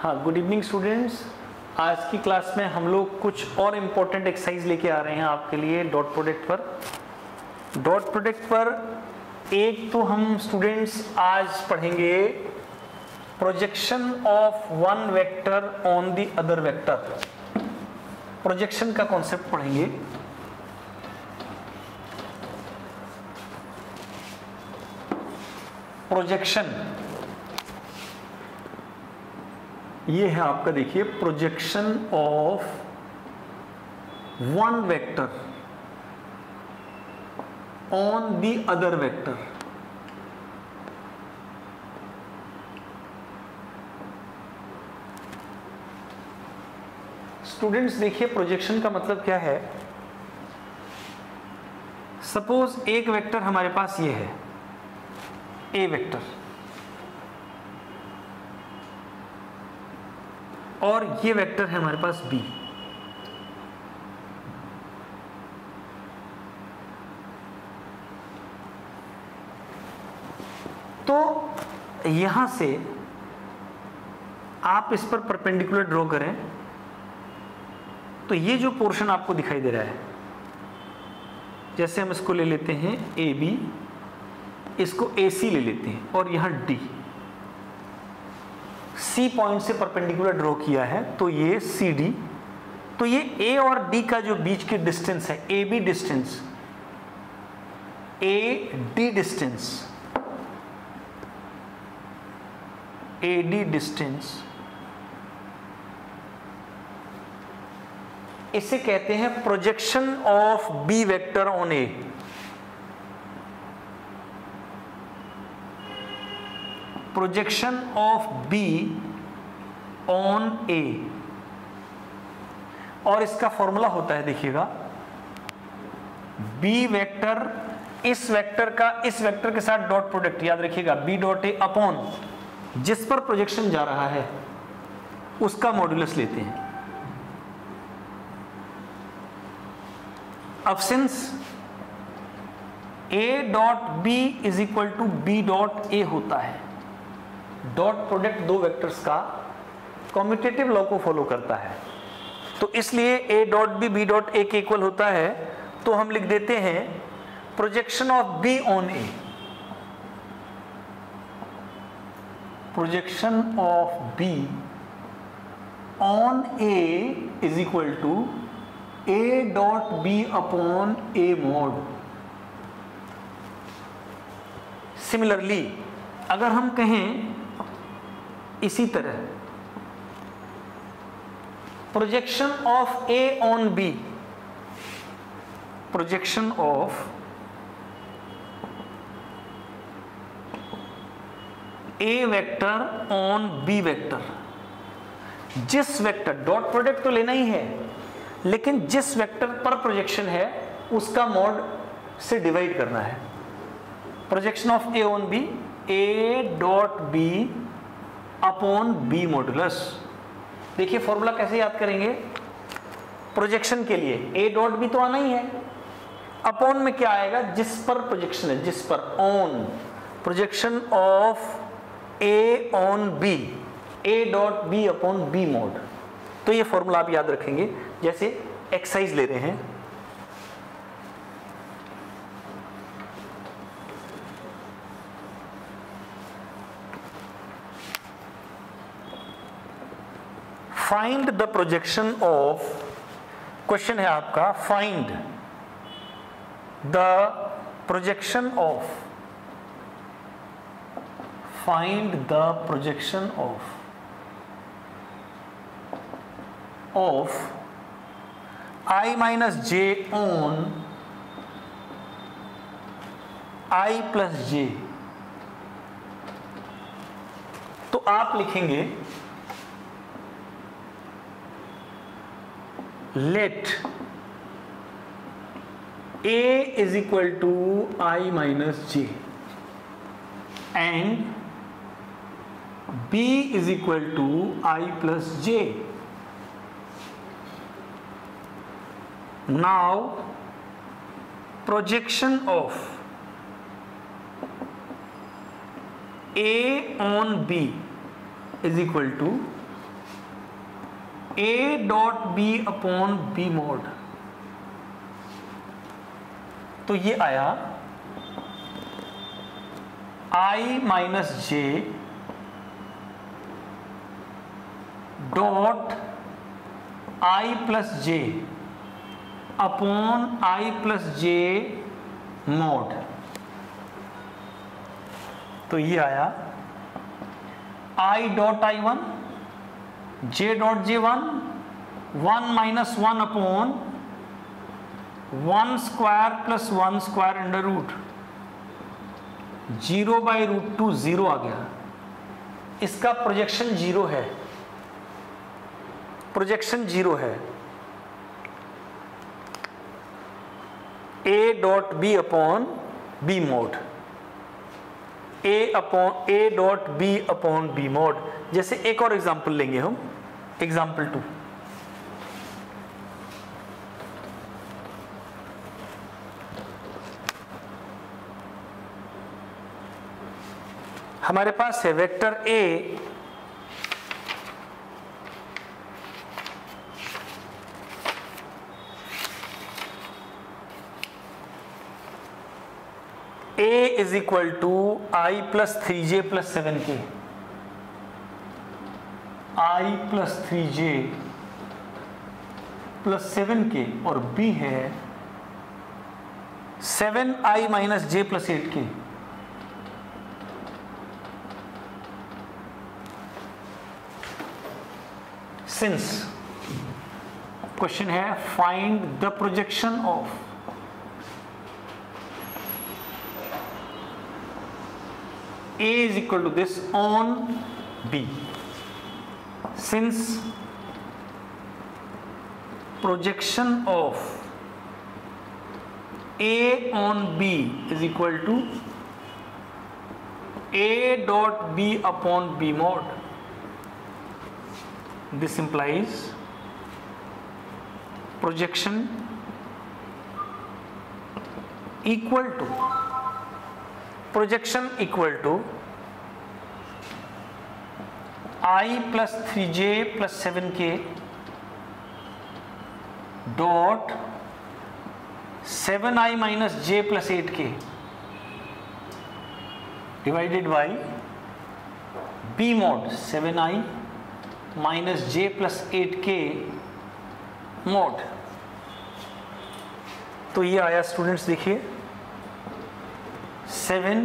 हाँ, good evening students. आज की क्लास में हम लोग कुछ और इम्पोर्टेंट एक्सरसाइज लेके आ रहे हैं आपके लिए डॉट प्रोडक्ट पर। डॉट प्रोडक्ट पर एक तो हम स्टूडेंट्स आज पढ़ेंगे projection of one vector on the other vector. Projection का कॉन्सेप्ट पढ़ेंगे। प्रोजेक्शन ये है आपका, देखिए, projection of one vector on the other vector. Students देखिए, प्रोजेक्शन का मतलब क्या है। सपोज एक वेक्टर हमारे पास ये है, ए वेक्टर, और ये वेक्टर है हमारे पास बी। तो यहां से आप इस पर परपेंडिकुलर ड्रॉ करें तो ये जो पोर्शन आपको दिखाई दे रहा है, जैसे हम इसको ले लेते हैं ए बी, इसको ए सी ले लेते हैं, और यहां डी, सी पॉइंट से परपेंडिकुलर ड्रॉ किया है तो ये सी डी। तो ये ए और डी का जो बीच की डिस्टेंस है, A B distance, A D distance, A D distance, इसे कहते हैं projection of B vector on A. Projection of B on A, और इसका फॉर्मूला होता है, देखिएगा, बी वेक्टर इस वेक्टर का इस वेक्टर के साथ डॉट प्रोडक्ट, याद रखिएगा, बी डॉट ए अपॉन जिस पर प्रोजेक्शन जा रहा है उसका मॉड्यूलस लेते हैं। अब since A dot B is equal to B dot A होता है, डॉट प्रोडक्ट दो वेक्टर्स का कॉम्यूटेटिव लॉ को फॉलो करता है, तो इसलिए A dot B dot A के इक्वल होता है। तो हम लिख देते हैं projection of B on A, projection of B on A is equal to A dot B upon A mod. Similarly अगर हम कहें इसी तरह projection of A on B, projection of A vector on B vector, जिस vector, dot product तो लेना ही है, लेकिन जिस वेक्टर पर प्रोजेक्शन है उसका मॉड से डिवाइड करना है। Projection of A on B, A dot B upon B modulus. देखिए फॉर्मूला कैसे याद करेंगे प्रोजेक्शन के लिए, ए डॉट बी तो आना ही है, अपॉन में क्या आएगा, जिस पर प्रोजेक्शन है, जिस पर, on, projection of A on B, A dot B upon B mod. तो ये फॉर्मूला आप याद रखेंगे। जैसे एक्सरसाइज ले रहे हैं, find the projection of, question है आपका, find the projection of, find the projection of I minus J on I plus J. तो आप लिखेंगे let A is equal to I minus J and B is equal to I plus J. Now projection of A on B is equal to A dot B upon B mod, तो ये आया I minus J dot I plus J upon I plus J mod, तो ये आया I dot I one J dot J one 1 minus 1 upon 1 square plus 1 square under root 0 by root 2 0 आ गया। इसका projection 0 है, प्रोजेक्शन 0 है। A dot B upon B mod, A dot B upon B mod. जैसे एक और example लेंगे हम, एग्जांपल 2। हमारे पास है vector A is equal to I plus 3j plus 7k, I plus 3j plus 7k, और बी है 7i minus j plus 8k। Since question है find the projection of A is equal to this on B, since projection of A on B is equal to A dot B upon B mod, this implies projection equal to I plus 3j plus 7k dot 7i minus j plus 8k divided by b mod 7i minus j plus 8k mod। तो ये आया students, देखिए 7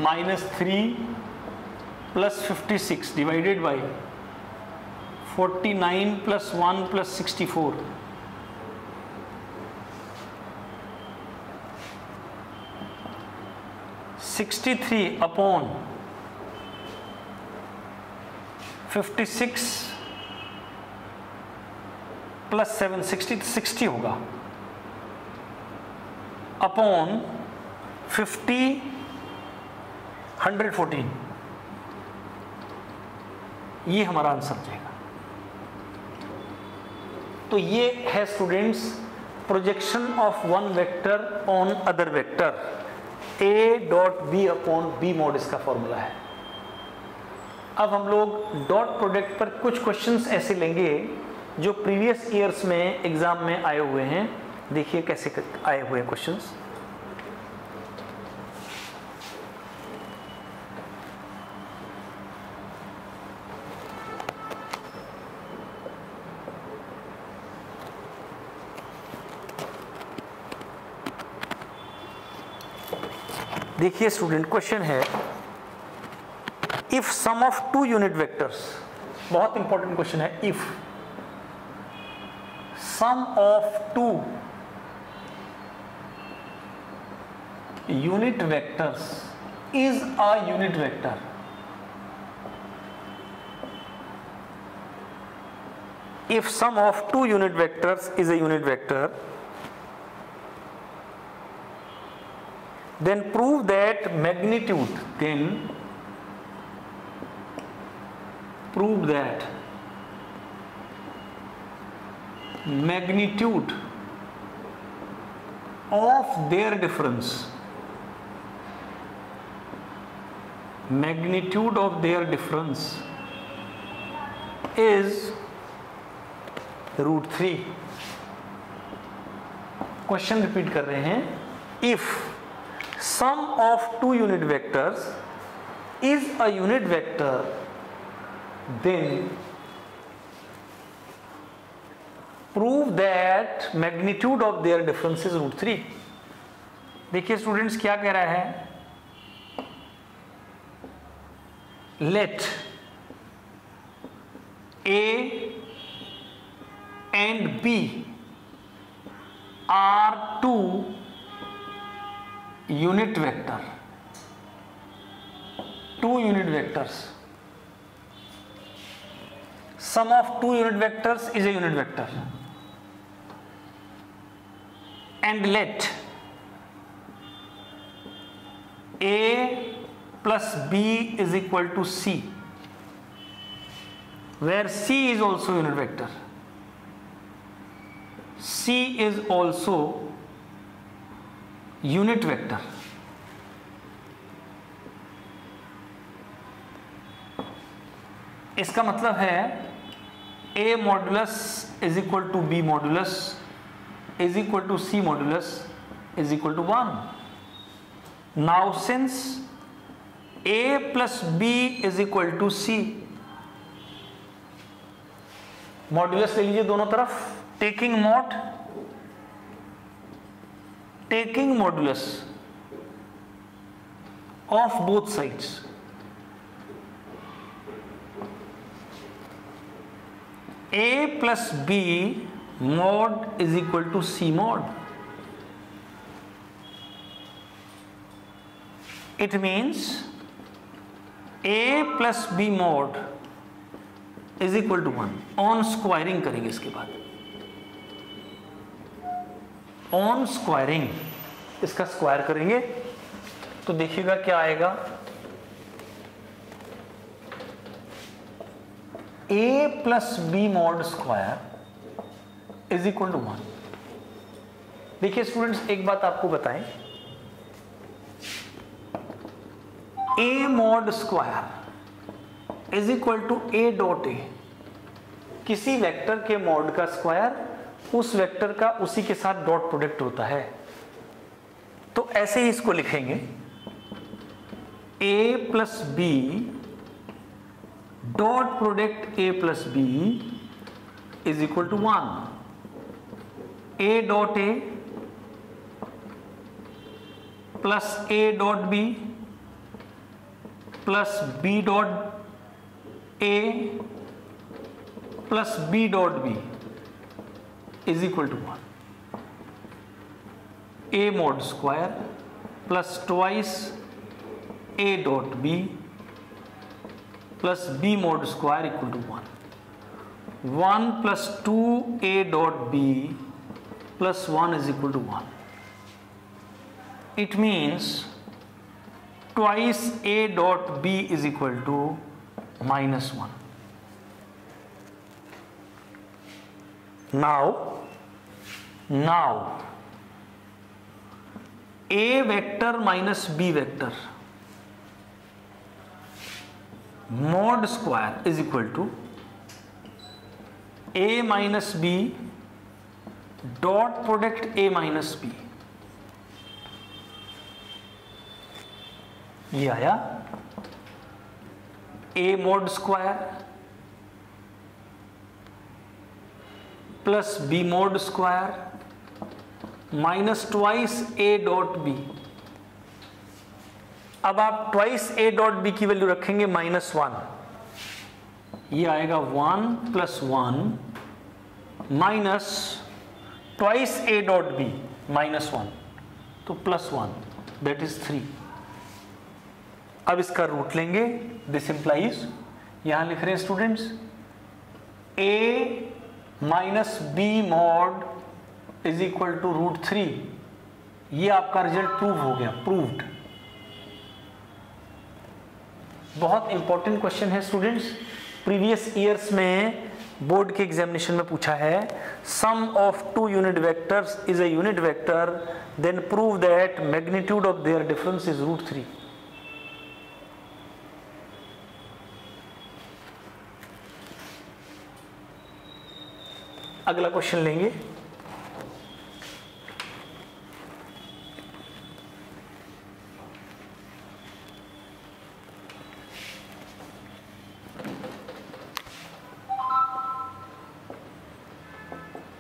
minus 3 plus 56 divided by 49 plus 1 plus 64, 63 upon 56 plus 7 60 होगा upon 50 114, ये हमारा answer जाएगा। तो ये है students projection of one vector on other vector, A dot B upon B mod इसका फॉर्मूला है। अब हम लोग डॉट प्रोडक्ट पर कुछ क्वेश्चंस ऐसे लेंगे जो प्रीवियस ईयर्स में एग्जाम में आए हुए हैं। देखिए कैसे आए हुए हैं क्वेश्चंस। देखिए स्टूडेंट, क्वेश्चन है if sum of two unit vectors, बहुत इंपॉर्टेंट क्वेश्चन है। If sum of two unit vectors is a unit vector, if sum of two unit vectors is a unit vector, then prove that magnitude, prove that magnitude of their difference, magnitude of their difference is √3। Question repeat कर रहे हैं, if sum of two unit vectors is a unit vector then prove that magnitude of their difference is √3। देखिए students क्या कह रहा है, let A and B are two unit vector, two unit vectors. Sum of two unit vectors is a unit vector, and let A plus B is equal to C, where C is also unit vector. C is also unit vector. इसका मतलब है A modulus is equal to B modulus is equal to C modulus is equal to 1. Now since A plus B is equal to C, modulus ले लीजिए दोनों तरफ, taking modulus of both sides. A plus B mod is equal to C mod. It means A plus B mod is equal to 1. On squaring करेंगे इसके बाद, on squaring इसका square करेंगे तो देखिएगा क्या आएगा, A plus B mod square is equal to 1. देखिए स्टूडेंट्स एक बात आपको बताएं, A mod square is equal to A dot A. किसी वेक्टर के मॉड का स्क्वायर उस वेक्टर का उसी के साथ डॉट प्रोडक्ट होता है, तो ऐसे ही इसको लिखेंगे, A plus B dot product A plus B is equal to 1. A dot A plus A dot B plus B dot A plus B dot B is equal to 1. A mod square plus twice A dot B plus B mod square equal to 1. 1 plus 2A dot B plus 1 is equal to 1. It means twice A dot B is equal to -1. Now A vector minus B vector mod square is equal to A minus B dot product A minus B. ये आया A mod square plus B mod square minus twice A dot B. अब आप twice A dot B की value रखेंगे -1, ये आएगा 1 plus 1 minus twice A dot B -1, तो +1 that is 3. अब इसका रूट लेंगे, दिस इंप्लाइज, यहां लिख रहे हैं students, A minus B mod is equal to √3. ये आपका रिजल्ट प्रूव हो गया, प्रूव्ड. बहुत इंपॉर्टेंट क्वेश्चन है स्टूडेंट्स, प्रीवियस ईयर्स में बोर्ड के एग्जामिनेशन में पूछा है, sum of two unit vectors is a unit vector, then prove that magnitude of their difference is √3. अगला क्वेश्चन लेंगे।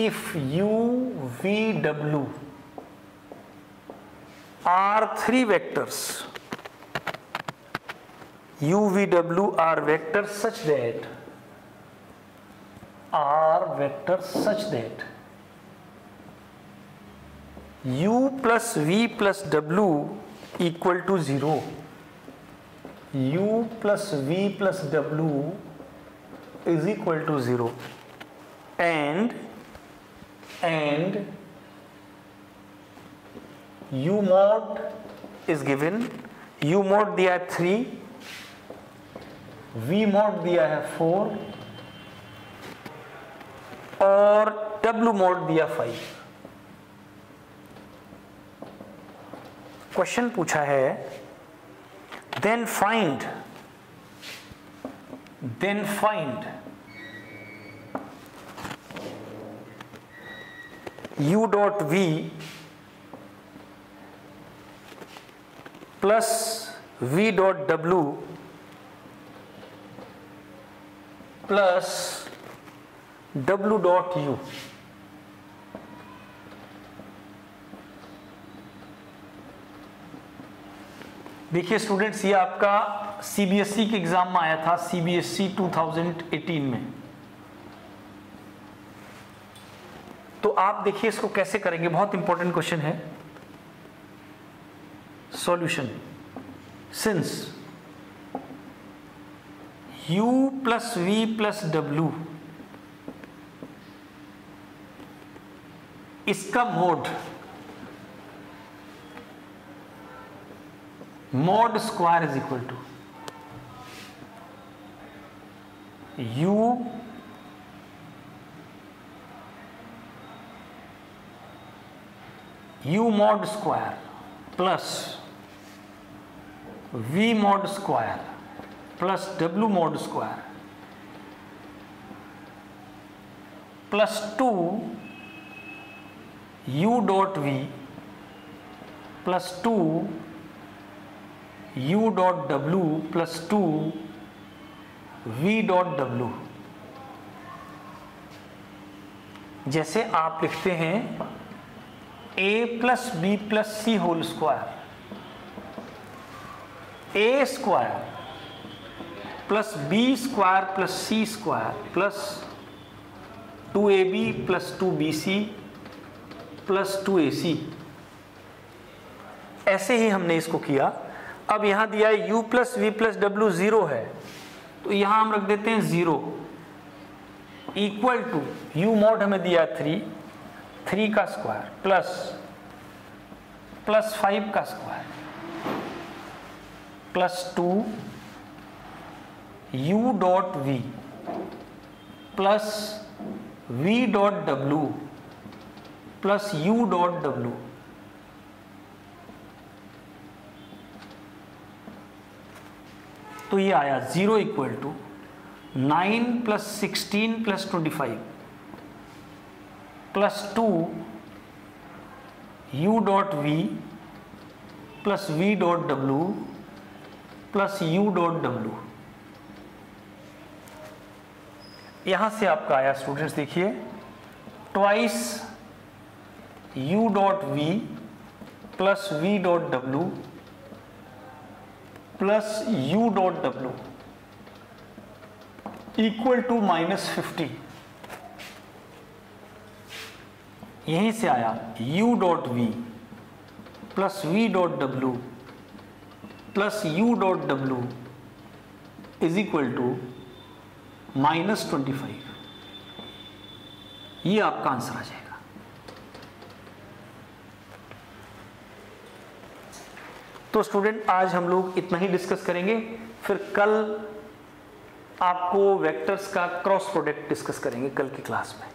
If U, V, W are three vectors, U, V, W are vectors such that U plus V plus W equal to 0, U plus V plus W is equal to 0, and U mod is given, U mod दिया है 3, V mod दिया है 4 और W mod दिया 5। Question पूछा है then find U dot V plus V dot W plus W dot U। देखिए students, ये आपका सीबीएसई के एग्जाम में आया था, सीबीएसई 2018 में। तो आप देखिए इसको कैसे करेंगे, बहुत इंपॉर्टेंट क्वेश्चन है। Solution, since U plus V plus W इसका mod square is equal to U mod square plus V mod square plus W mod square plus 2 U dot V plus 2 U dot W plus 2 V dot W। जैसे आप लिखते हैं A plus B plus C whole square, A square plus B square plus C square plus 2AB plus 2BC plus 2AC। ऐसे ही हमने इसको किया। अब यहां दिया है U plus V plus W 0 है, तो यहां हम रख देते हैं 0 इक्वल टू U मॉड हमें दिया 3 का स्क्वायर प्लस 5 का square plus 2 U dot V plus V dot W plus U dot W। तो ये आया 0 equal to 9 plus 16 plus 25 plus 2 U dot V plus V dot W plus U dot W। यहां से आपका आया students, देखिए twice U dot V plus V dot W plus U dot W equal to -50। यहीं से आया U dot V plus V dot W plus U dot W is equal to -25। ये आपका आंसर आ जाएगा। तो स्टूडेंट आज हम लोग इतना ही डिस्कस करेंगे, फिर कल आपको वेक्टर्स का क्रॉस प्रोडक्ट डिस्कस करेंगे कल की क्लास में।